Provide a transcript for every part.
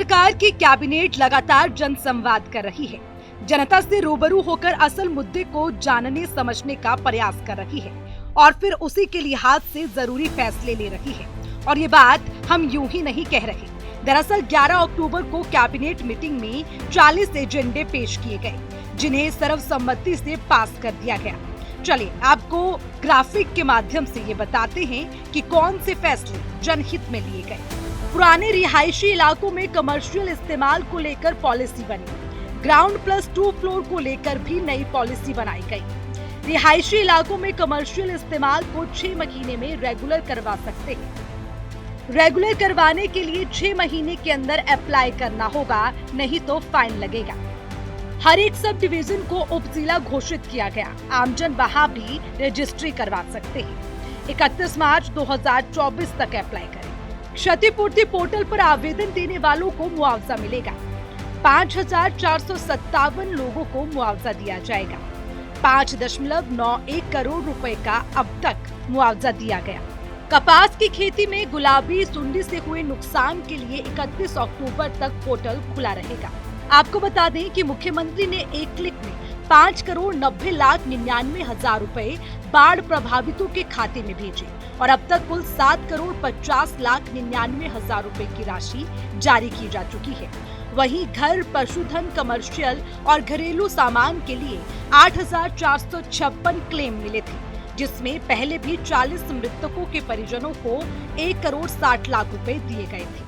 सरकार की कैबिनेट लगातार जनसंवाद कर रही है, जनता से रूबरू होकर असल मुद्दे को जानने समझने का प्रयास कर रही है और फिर उसी के लिहाज से जरूरी फैसले ले रही है। और ये बात हम यूं ही नहीं कह रहे। दरअसल 11 अक्टूबर को कैबिनेट मीटिंग में 40 एजेंडे पेश किए गए, जिन्हें सर्वसम्मति से पास कर दिया गया। चलिए आपको ग्राफिक के माध्यम से ये बताते हैं कि कौन से फैसले जनहित में लिए गए। पुराने रिहायशी इलाकों में कमर्शियल इस्तेमाल को लेकर पॉलिसी बनी। ग्राउंड प्लस 2 फ्लोर को लेकर भी नई पॉलिसी बनाई गई। रिहायशी इलाकों में कमर्शियल इस्तेमाल को 6 महीने में रेगुलर करवा सकते हैं। रेगुलर करवाने के लिए 6 महीने के अंदर अप्लाई करना होगा, नहीं तो फाइन लगेगा। हर एक सब डिवीजन को उप जिला घोषित किया गया। आमजन वहां भी रजिस्ट्री करवा सकते हैं। 31 मार्च 2024 तक अप्लाई करें। क्षतिपूर्ति पोर्टल पर आवेदन देने वालों को मुआवजा मिलेगा। 5,457 लोगों को मुआवजा दिया जाएगा। 5.91 करोड़ रुपए का अब तक मुआवजा दिया गया। कपास की खेती में गुलाबी सुंडी से हुए नुकसान के लिए 31 अक्टूबर तक पोर्टल खुला रहेगा। आपको बता दें कि मुख्यमंत्री ने एक क्लिक में 5,90,99,000 रुपए बाढ़ प्रभावितों के खाते में भेजे और अब तक कुल 7,50,99,000 रुपए की राशि जारी की जा चुकी है। वहीं घर, पशुधन, कमर्शियल और घरेलू सामान के लिए 8,456 क्लेम मिले थे, जिसमें पहले भी 40 मृतकों के परिजनों को 1,60,00,000 रुपए दिए गए थे।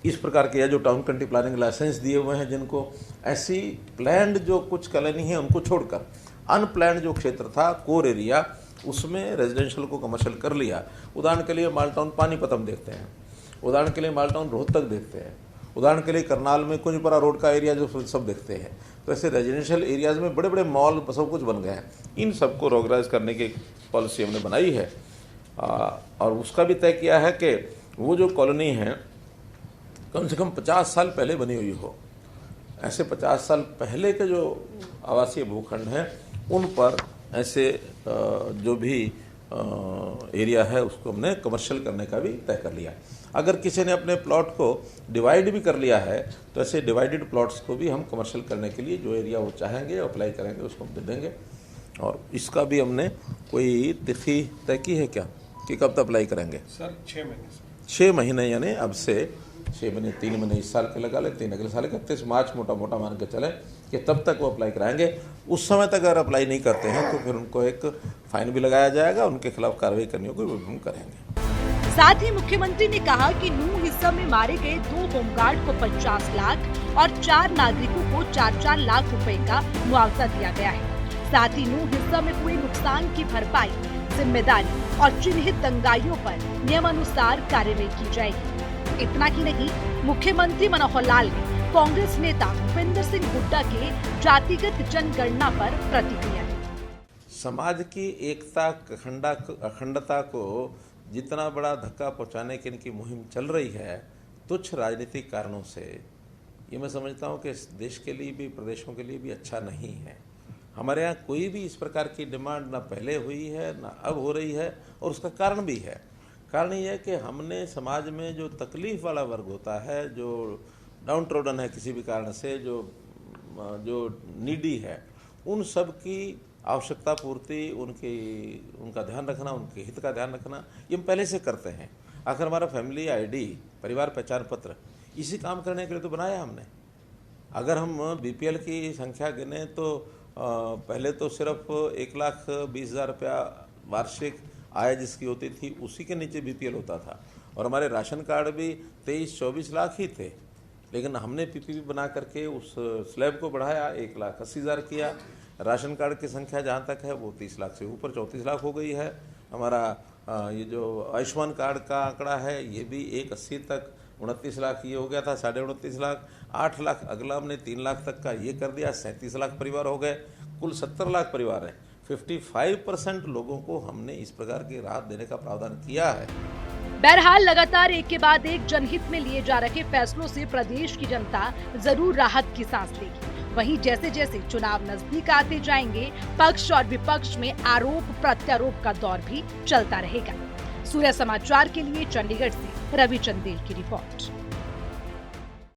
इस प्रकार के जो टाउन कंट्री प्लानिंग लाइसेंस दिए हुए हैं, जिनको ऐसी प्लान्ड जो कुछ कॉलोनी है उनको छोड़कर अनप्लान्ड जो क्षेत्र था, कोर एरिया, उसमें रेजिडेंशियल को कमर्शियल कर लिया। उदाहरण के लिए मालटाउन पानीपत हम देखते हैं, उदाहरण के लिए मालटाउन रोहतक देखते हैं, उदाहरण के लिए करनाल में कुंजपरा रोड का एरिया जो सब देखते हैं। तो ऐसे रेजिडेंशियल एरियाज में बड़े बड़े मॉल सब कुछ बन गए हैं। इन सबको रेगुलराइज करने की पॉलिसी हमने बनाई है और उसका भी तय किया है कि वो जो कॉलोनी है कम से कम 50 साल पहले बनी हुई हो। ऐसे 50 साल पहले के जो आवासीय भूखंड हैं उन पर ऐसे जो भी एरिया है उसको हमने कमर्शियल करने का भी तय कर लिया। अगर किसी ने अपने प्लॉट को डिवाइड भी कर लिया है तो ऐसे डिवाइडेड प्लॉट्स को भी हम कमर्शियल करने के लिए जो एरिया वो चाहेंगे अप्लाई करेंगे उसको हम दे देंगे। और इसका भी हमने कोई तिथि तय की है क्या कि कब तक अप्लाई करेंगे? सर 6 महीने। 6 महीने यानी अब से 6 महीने, 3 महीने इस साल के लगा ले, 3 अगले साल 31 मार्च मोटा मोटा मान के चले कि तब तक वो अप्लाई कराएंगे। उस समय तक अगर अप्लाई नहीं करते हैं तो फिर उनको एक फाइन भी लगाया जाएगा, उनके खिलाफ कार्रवाई करनी होगी, वो भी हम करेंगे। साथ ही मुख्यमंत्री ने कहा कि नूह हिस्सा में मारे गए 2 होमगार्ड को 50 लाख और 4 नागरिकों को 4-4 लाख रुपए का मुआवजा दिया गया है। साथ ही नूह हिस्सा में हुए नुकसान की भरपाई, जिम्मेदारी और चिन्हित दंगाइयों पर नियमानुसार कार्रवाई की जाएगी। इतना ही नहीं, मुख्यमंत्री मनोहर लाल ने कांग्रेस नेता भूपेंद्र सिंह हुड्डा के जातिगत जनगणना पर प्रतिक्रिया दी। समाज की एकता, अखंडता को जितना बड़ा धक्का पहुंचाने की इनकी मुहिम चल रही है तुच्छ राजनीतिक कारणों से, ये मैं समझता हूं कि देश के लिए भी, प्रदेशों के लिए भी अच्छा नहीं है। हमारे यहाँ कोई भी इस प्रकार की डिमांड ना पहले हुई है ना अब हो रही है और उसका कारण भी है। कारण ये है कि हमने समाज में जो तकलीफ वाला वर्ग होता है, जो डाउन ट्रोडन है किसी भी कारण से, जो नीडी है, उन सब की आवश्यकता पूर्ति, उनका ध्यान रखना, उनके हित का ध्यान रखना, ये हम पहले से करते हैं। आखिर हमारा फैमिली आईडी, परिवार पहचान पत्र, इसी काम करने के लिए तो बनाया हमने। अगर हम बीपीएल की संख्या गिने तो पहले तो सिर्फ 1,20,000 रुपया वार्षिक आय जिसकी होती थी उसी के नीचे बीपीएल होता था और हमारे राशन कार्ड भी 23-24 लाख ही थे। लेकिन हमने पीपीपी बना करके उस स्लैब को बढ़ाया, 1,80,000 किया। राशन कार्ड की संख्या जहाँ तक है वो 30 लाख से ऊपर 34 लाख हो गई है। हमारा ये जो आयुष्मान कार्ड का आंकड़ा है ये भी 1,80 तक 29 लाख ये हो गया था, 29.5 लाख, 8 लाख अगला हमने 3 लाख तक का ये कर दिया, 37 लाख परिवार हो गए, कुल 70 लाख परिवार हैं। 55% लोगों को हमने इस प्रकार की राहत देने का प्रावधान किया है। बहरहाल लगातार एक के बाद एक जनहित में लिए जा रहे फैसलों से प्रदेश की जनता जरूर राहत की सांस लेगी। वहीं जैसे जैसे चुनाव नजदीक आते जाएंगे, पक्ष और विपक्ष में आरोप प्रत्यारोप का दौर भी चलता रहेगा। सूर्य समाचार के लिए चंडीगढ़ से रवि चंदेल की रिपोर्ट।